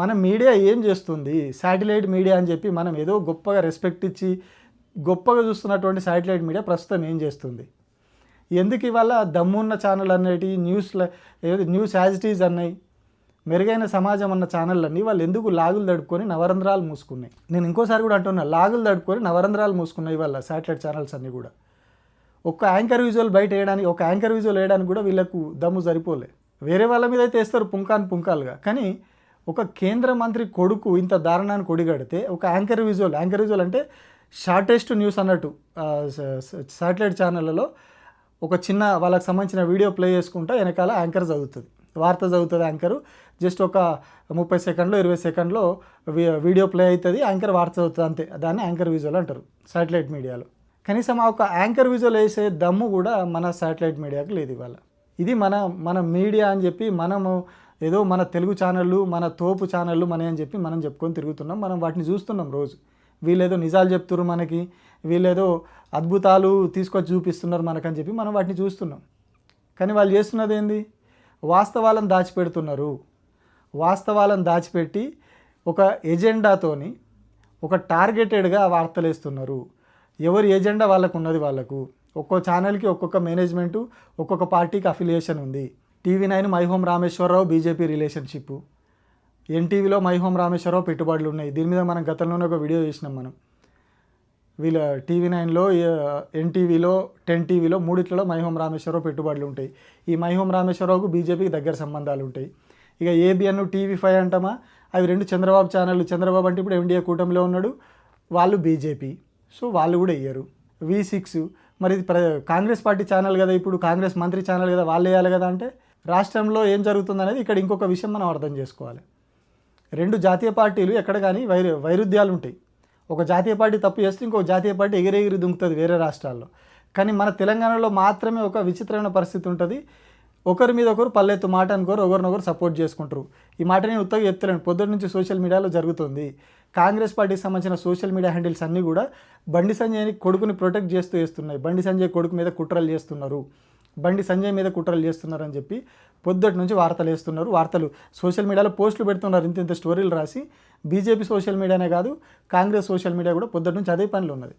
మన మీడియా ఏం చేస్తుంది? శాటిలైట్ మీడియా అని చెప్పి మనం ఏదో గొప్పగా రెస్పెక్ట్ ఇచ్చి, గొప్పగా చూస్తున్నటువంటి శాటిలైట్ మీడియా ప్రస్తుతం ఏం చేస్తుంది? ఎందుకు ఇవాళ దమ్మున్న ఛానల్ అనేటివి న్యూస్ యాజ్ ఇట్ ఈజ్ అన్నాయి, మెరుగైన సమాజం అన్న ఛానళ్ళన్నీ వాళ్ళు ఎందుకు లాగులు తడుపుకొని నవరంధ్రాలు మూసుకున్నాయి? నేను ఇంకోసారి కూడా అంటున్నా, లాగులు తడుపుకొని నవరంధ్రాలు మూసుకున్నాయి వాళ్ళ శాటిలైట్ ఛానల్స్ అన్నీ కూడా. ఒక్క యాంకర్ విజువల్ బయట వేయడానికి, ఒక యాంకర్ విజువల్ వేయడానికి కూడా వీళ్ళకు దమ్ము సరిపోలే. వేరే వాళ్ళ మీద అయితే వేస్తారు పుంకాలుగా, కానీ ఒక కేంద్ర మంత్రి కొడుకు ఇంత దారుణాన్ని కొడిగడితే ఒక యాంకర్ విజువల్ అంటే షార్టెస్ట్ న్యూస్ అన్నట్టు శాటిలైట్ ఛానళ్ళలో ఒక చిన్న వాళ్ళకి సంబంధించిన వీడియో ప్లే చేసుకుంటా వెనకాల యాంకర్ చదువుతుంది, వార్త చదువుతుంది. యాంకరు జస్ట్ ఒక 30 సెకండ్లో 20 సెకండ్లో వీడియో ప్లే అవుతుంది, యాంకర్ వార్త చదువుతుంది, అంతే. దాన్ని యాంకర్ విజువల్ అంటారు శాటిలైట్ మీడియాలో. కనీసం ఆ ఒక యాంకర్ విజువల్ వేసే దమ్ము కూడా మన శాటిలైట్ మీడియాకు లేదు ఇవాళ. ఇది మన మీడియా అని చెప్పి మనము ఏదో మన తెలుగు ఛానళ్ళు, మన తోపు ఛానళ్ళు మన అని చెప్పి మనం చెప్పుకొని తిరుగుతున్నాం. మనం వాటిని చూస్తున్నాం రోజు. వీళ్ళేదో నిజాలు చెప్తున్నారు మనకి, వీళ్ళేదో అద్భుతాలు తీసుకొచ్చి చూపిస్తున్నారు మనకని చెప్పి మనం వాటిని చూస్తున్నాం. కానీ వాళ్ళు చేస్తున్నది ఏంది? వాస్తవాలను దాచిపెడుతున్నారు. వాస్తవాలను దాచిపెట్టి ఒక ఎజెండాతోని ఒక టార్గెటెడ్గా వార్తలు వేస్తున్నారు. ఎవరి ఎజెండా వాళ్ళకు ఉన్నది వాళ్ళకు. ఒక్కో ఛానల్కి ఒక్కొక్క మేనేజ్మెంటు, ఒక్కొక్క పార్టీకి అఫిలియేషన్ ఉంది. TV9 My Home Rameshwar Rao BJP relationship, ఎన్టీవీలో మైహోం రామేశ్వరరావు పెట్టుబడులు ఉన్నాయి. దీని మీద మనం గతంలోనే ఒక వీడియో చేసినాం మనం. వీళ్ళ TV9లో, ఎన్టీవీలో, 10 టీవీలో మూడిట్లలో మైహోం రామేశ్వరరావు పెట్టుబడులు ఉంటాయి. ఈ మైహోం రామేశ్వరరావుకు బీజేపీకి దగ్గర సంబంధాలు ఉంటాయి. ఇక ABN, TV5 అంటామా, అవి రెండు చంద్రబాబు ఛానళ్ళు. చంద్రబాబు అంటే ఇప్పుడు ఎన్డీఏ కూటమిలో ఉన్నాడు, వాళ్ళు బీజేపీ, సో వాళ్ళు కూడా ఇయ్యరు. V6 మరి ఇది కాంగ్రెస్ పార్టీ ఛానల్ కదా, ఇప్పుడు కాంగ్రెస్ మంత్రి ఛానల్ కదా, వాళ్ళు వేయాలి కదా. అంటే రాష్ట్రంలో ఏం జరుగుతుందనేది ఇక్కడ ఇంకొక విషయం మనం అర్థం చేసుకోవాలి. రెండు జాతీయ పార్టీలు ఎక్కడ కానీ వైరుధ్యాలు ఉంటాయి. ఒక జాతీయ పార్టీ తప్పు చేస్తే ఇంకొక జాతీయ పార్టీ ఎగిరెగిరి దుంకుతుంది వేరే రాష్ట్రాల్లో. కానీ మన తెలంగాణలో మాత్రమే ఒక విచిత్రమైన పరిస్థితి ఉంటుంది. ఒకరి మీద ఒకరు పల్లెత్తు మాట అనుకోరు, ఒకరినొకరు సపోర్ట్ చేసుకుంటారు. ఈ మాట నేను ఉత్తగా చెప్తలేను, పొద్దున్న నుంచి సోషల్ మీడియాలో జరుగుతుంది. కాంగ్రెస్ పార్టీకి సంబంధించిన సోషల్ మీడియా హ్యాండిల్స్ అన్నీ కూడా బండి సంజయ్ని కొడుకుని ప్రొటెక్ట్ చేస్తూ వేస్తున్నాయి. బండి సంజయ్ కొడుకు మీద కుట్రలు చేస్తున్నారు, బండి సంజయ్ మీద కుట్రలు చేస్తున్నారు అని చెప్పి పొద్దుటి నుంచి వార్తలు వేస్తున్నారు. వార్తలు సోషల్ మీడియాలో పోస్టులు పెడుతున్నారు, ఇంత స్టోరీలు రాసి. బీజేపీ సోషల్ మీడియానే కాదు, కాంగ్రెస్ సోషల్ మీడియా కూడా పొద్దుటి నుంచి అదే పనిలో ఉన్నది.